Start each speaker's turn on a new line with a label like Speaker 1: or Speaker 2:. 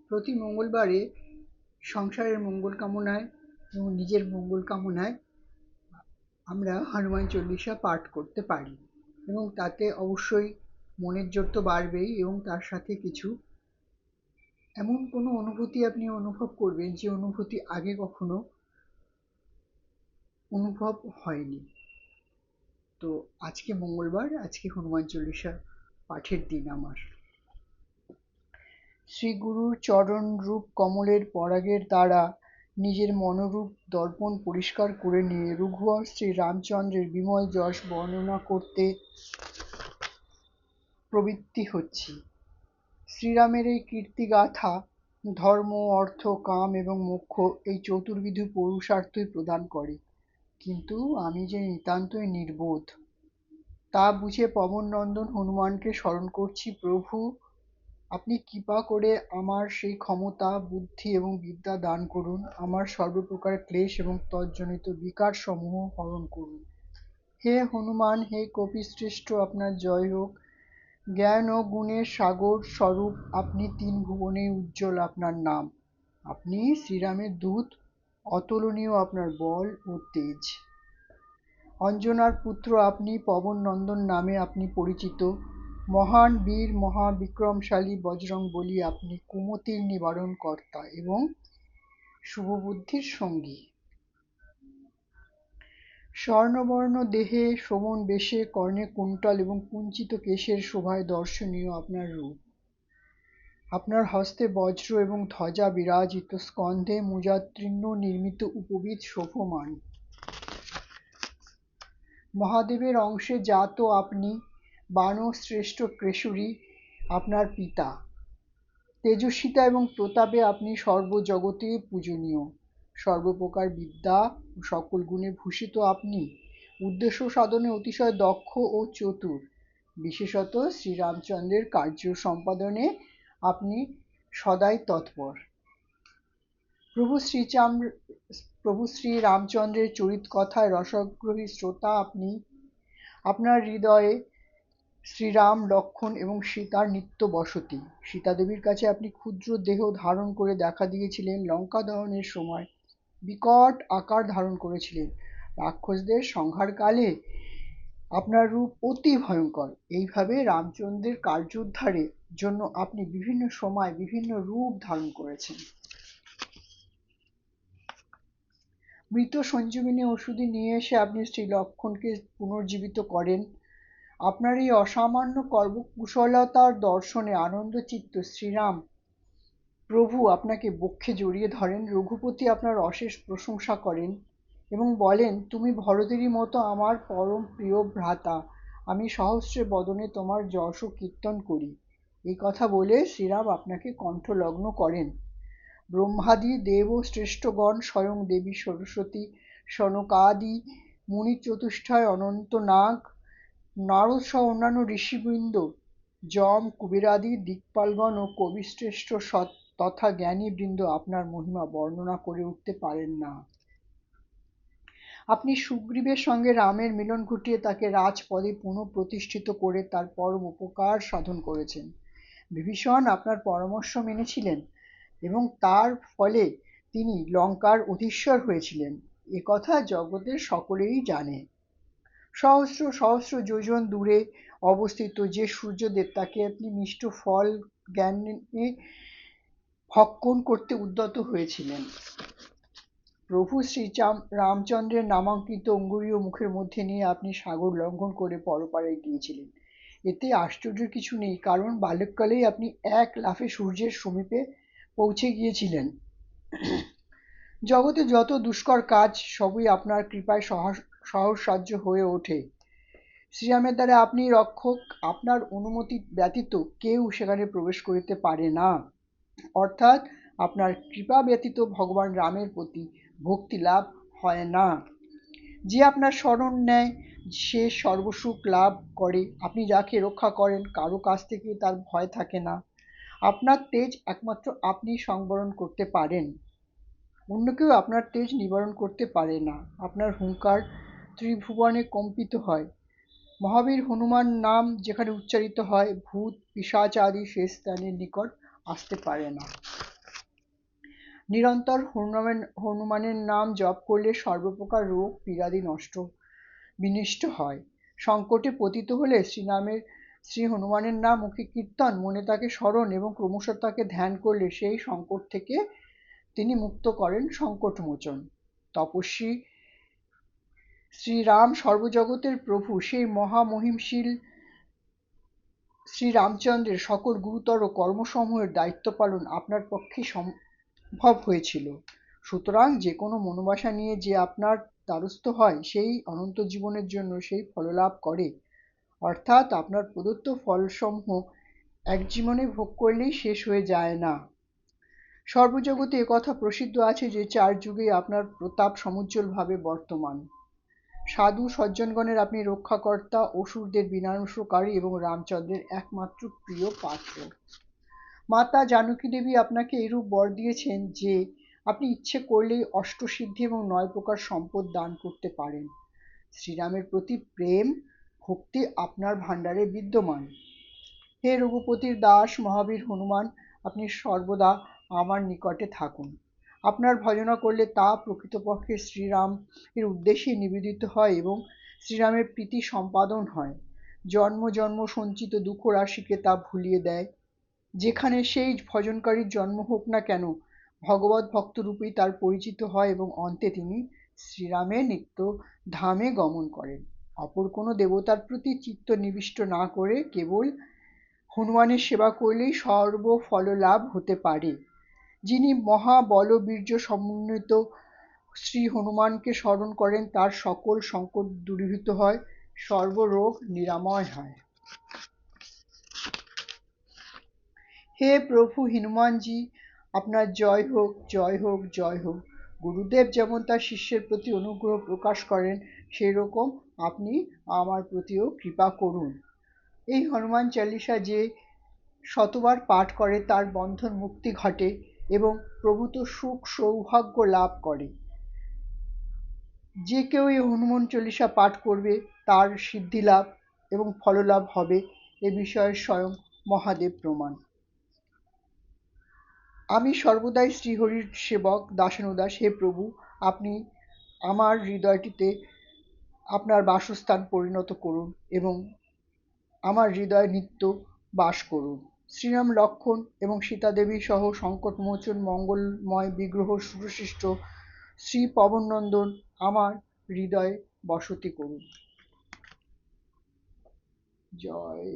Speaker 1: প্রতি মঙ্গলবারে সংসারের মঙ্গল কামনায় এবং নিজের মঙ্গল কামনায় আমরা হনুমান চল্লিশা পাঠ করতে পারি এবং তাতে অবশ্যই মনের জোর তো বাড়বেই এবং তার সাথে কিছু এমন কোনো অনুভূতি আপনি অনুভব করবেন যে অনুভূতি আগে কখনো অনুভব হয়নি। তো আজকে মঙ্গলবার, আজকে হনুমান চল্লিশা পাঠের দিন আমার। শ্রী গুরুর চরণ রূপ কমলের পরাগের দ্বারা নিজের মনোরূপ দর্পণ পরিষ্কার করে নিয়ে রঘুবর শ্রী রামচন্দ্রের বিমল যশ বর্ণনা করতে প্রবৃত্তি হচ্ছি। শ্রীরামের এই কীর্তিগাথা ধর্ম, অর্থ, কাম এবং মোক্ষ এই চতুর্বিধ পুরুষার্থই প্রদান করে, কিন্তু আমি যে নিতান্তই নির্বোধ তা বুঝে পবননন্দন হনুমানকে স্মরণ করছি। প্রভু, আপনি কৃপা করে আমার সেই ক্ষমতা, বুদ্ধি এবং বিদ্যা দান করুন। আমার সর্বপ্রকার ক্লেশ এবং তজ্জনিত বিকার সমূহ হরণ করুন। হে হনুমান, হে কপিশ্রেষ্ঠ, আপনার জয় হোক। জ্ঞান ও গুণের সাগর স্বরূপ আপনি, তিন ভুবনে উজ্জ্বল আপনার নাম। আপনি শ্রীরামের দূত, অতুলনীয় আপনার বল ও তেজ। অঞ্জনার পুত্র আপনি, পবন নন্দন নামে আপনি পরিচিত। মহান বীর, মহাবিক্রমশালী বজরং বলি আপনি, কুমতির নিবারণ কর্তা এবং শুভবুদ্ধির সঙ্গী। স্বর্ণবর্ণ দেহে, শোভন বেশে, কর্ণে কুণ্ডল এবং কুঞ্চিত কেশের শোভায় দর্শনীয় আপনার রূপ। আপনার হস্তে বজ্র এবং ধ্বজা বিরাজিত, স্কন্ধে মুজাতৃণ্য নির্মিত উপবীত শোভমান। মহাদেবের অংশে জাত আপনি, বানর শ্রেষ্ঠ কেশরী আপনার পিতা। তেজস্বিতা এবং প্রতাপে আপনি সর্বজগতে পূজনীয়। সর্বপ্রকার বিদ্যা ও সকল গুণে ভূষিত আপনি, উদ্দেশ্য সাধনে অতিশয় দক্ষ ও চতুর। বিশেষত শ্রীরামচন্দ্রের কার্য সম্পাদনে আপনি সদাই তৎপর। প্রভু শ্রী রামচন্দ্রের চরিত কথায় রসাগ্রহী শ্রোতা আপনি। আপনার হৃদয়ে শ্রীরাম, লক্ষ্মণ এবং সীতার নিত্য বসতি। সীতাদেবীর কাছে আপনি ক্ষুদ্র দেহ ধারণ করে দেখা দিয়েছিলেন। লঙ্কা দহনের সময় বিকট আকার ধারণ করেছিলেন। রাক্ষসদের সংহারকালে আপনার রূপ অতি ভয়ঙ্কর। এইভাবে রামচন্দ্রের কার্যোদ্ধারের জন্য আপনি বিভিন্ন সময় বিভিন্ন রূপ ধারণ করেছেন। মৃত সঞ্জীবিনী ওষুধি নিয়ে এসে আপনি শ্রী লক্ষ্মণকে পুনর্জীবিত করেন। আপনার এই অসামান্য কর্মকুশলতার দর্শনে আনন্দচিত্ত শ্রীরাম প্রভু আপনাকে বক্ষে জড়িয়ে ধরেন। রঘুপতি আপনার অশেষ প্রশংসা করেন এবং বলেন, তুমি ভরতেরই মতো আমার পরম প্রিয় ভ্রাতা। আমি সহস্রে বদনে তোমার যশ কীর্তন করি। এই কথা বলে শ্রীরাম আপনাকে কণ্ঠলগ্ন করেন। ব্রহ্মাদি দেব শ্রেষ্ঠগণ, স্বয়ং দেবী সরস্বতী, সনকাদি মুনি চতুষ্টয়, অনন্ত নাগ, নারদ সহ অন্যান্য ঋষিবৃন্দ, যম, কুবেরাদি দিকপালগণ ও কবিশ্রেষ্ঠ তথা জ্ঞানীবৃন্দ আপনার মহিমা বর্ণনা করে উঠতে পারেন না। আপনি সুগ্রীবের সঙ্গে রামের মিলন ঘটিয়ে তাকে রাজপদে পুনঃপ্রতিষ্ঠিত করে তার পরম উপকার সাধন করেছেন। বিভীষণ আপনার পরামর্শ মেনেছিলেন এবং তার ফলে তিনি লঙ্কার অধীশ্বর হয়েছিলেন, একথা জগতের সকলেই জানে। সহস্র সহস্র যোজন দূরে অবস্থিত যে সূর্যদেব, তাকে আপনি মিষ্ট ফল জ্ঞানে ভক্ষণ করতে উদ্যত হয়েছিলেন। প্রভু শ্রী রামচন্দ্রের নামাঙ্কিত অঙ্গুরীয় মুখের মধ্যে নিয়ে আপনি সাগর লঙ্ঘন করে পরপারে গিয়েছিলেন। এতে আশ্চর্যের কিছু নেই, কারণ বাল্যকালেই আপনি এক লাফে সূর্যের সমীপে পৌঁছে গিয়েছিলেন। জগতে যত দুষ্কর কাজ সবই আপনার কৃপায় সহজসাধ্য হয়ে ওঠে। শ্রীরামের দ্বারা আপনি রক্ষক, আপনার অনুমতি ব্যতীত কেউ সেখানে প্রবেশ করিতে পারে না। অর্থাৎ আপনার কৃপা ব্যতীত ভগবান রামের প্রতি ভক্তি লাভ হয় না। যে আপনার শরণ নেয় সে সর্বসুখ লাভ করে। আপনি যাকে রক্ষা করেন কারো কাছ থেকে তার ভয় থাকে না। আপনার তেজ একমাত্র আপনি সংবরণ করতে পারেন, অন্য কেউ আপনার তেজ নিবারণ করতে পারে না। আপনার হুঙ্কার ত্রিভুবনে কম্পিত হয়। মহাবীর হনুমান নাম যেখানে উচ্চারিত হয়, ভূত পিশাচ আদি সে স্থানের নিকট আসতে পারে না। নিরন্তর হনুমানের নাম জপ করলে সর্বপ্রকার রোগ পীড়াদি বিনষ্ট হয়। সংকটে পতিত হলে শ্রী হনুমানের নাম মুখে কীর্তন, মনে তাকে স্মরণ এবং ক্রমশ তাকে ধ্যান করলে সেই সংকট থেকে তিনি মুক্ত করেন সংকটমোচন। তপস্বী শ্রীরাম সর্বজগতের প্রভু, সেই মহামহিমশীল শ্রীরামচন্দ্রের সকল গুরুতর কর্মসমূহের দায়িত্ব পালন আপনার পক্ষে সম্ভব হয়েছিল। সুতরাং যে কোনো মনোবাসা নিয়ে যে আপনার দ্বারস্থ হয় সেই অনন্ত জীবনের জন্য সেই ফললাভ করে, অর্থাৎ আপনার প্রদত্ত ফলসমূহ এক জীবনে ভোগ করলেই শেষ হয়ে যায় না। সর্বজগতে একথা প্রসিদ্ধ আছে যে 4 যুগেই আপনার প্রতাপ সমুজ্জ্বলভাবে বর্তমান। সাধু সজ্জনগণের আপনি রক্ষাকর্তা, অসুরদের বিনাশকারী এবং রামচন্দ্রের একমাত্র প্রিয় পাত্র। মাতা জানকী দেবী আপনাকে এরূপ বর দিয়েছেন যে আপনি ইচ্ছে করলেই অষ্টসিদ্ধি এবং 9 প্রকার সম্পদ দান করতে পারেন। শ্রীরামের প্রতি প্রেম ভক্তি আপনার ভাণ্ডারে বিদ্যমান। হে রঘুপতির দাস মহাবীর হনুমান, আপনি সর্বদা আমার নিকটে থাকুন। আপনার ভজনা করলে তা প্রকৃতপক্ষে শ্রীরাম এর উদ্দেশ্যে নিবেদিত হয় এবং শ্রীরামের প্রীতি সম্পাদন হয়। জন্ম জন্ম সঞ্চিত দুঃখ রাশিকে তা ভুলিয়ে দেয়। যেখানে সেই ভজনকারীর জন্ম হোক না কেন, ভগবত ভক্তরূপেই তার পরিচিত হয় এবং অন্তে তিনি শ্রীরামের নিত্য ধামে গমন করেন। অপর কোনো দেবতার প্রতি চিত্ত নিবিষ্ট না করে কেবল হনুমানের সেবা করলেই সর্বফল লাভ হতে পারে। যিনি মহাবলবীর্য সমন্বিত শ্রী হনুমানকে স্মরণ করেন তার সকল সংকট দূরীভূত হয়, সর্বরোগ নিরাময় হয়। হে প্রভু হনুমানজি, আপনার জয় হোক, জয় হোক, জয় হোক। গুরুদেব যেমন তার শিষ্যের প্রতি অনুগ্রহ প্রকাশ করেন, সেই রকম আপনি আমার প্রতিও কৃপা করুন। এই হনুমান চালিসা যে শতবার পাঠ করে তার বন্ধন মুক্তি ঘটে এবং প্রভূত সুখ সৌভাগ্য লাভ করে। যে কেউ এই হনুমান চালিসা পাঠ করবে তার সিদ্ধি লাভ এবং ফললাভ হবে, এ বিষয়ে স্বয়ং মহাদেব প্রমাণ। আমি সর্বদাই শ্রীহরির সেবক দাসানুদাস। হে প্রভু, আপনি আমার হৃদয়টিতে আপনার বাসস্থান পরিণত করুন এবং আমার হৃদয়ে নিত্য বাস করুন। শ্রীরাম, লক্ষ্মণ এবং সীতাদেবী সহ সংকটমোচন মঙ্গলময় বিগ্রহ সুরশিষ্ট শ্রী পবননন্দন আমার হৃদয়ে বসতি করুন। জয়